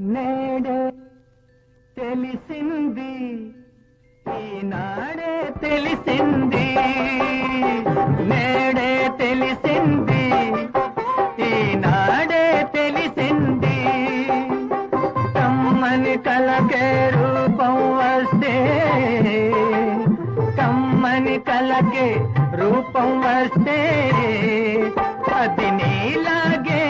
నేడే తెలిసింది, ఈనాడే తెలిసింది, నేడే తెలిసింది, ఈనాడే తెలిసింది. కమ్మని కలకే రూపం వస్తే, కమ్మని కలకే రూపం వస్తే, అది నీలాగే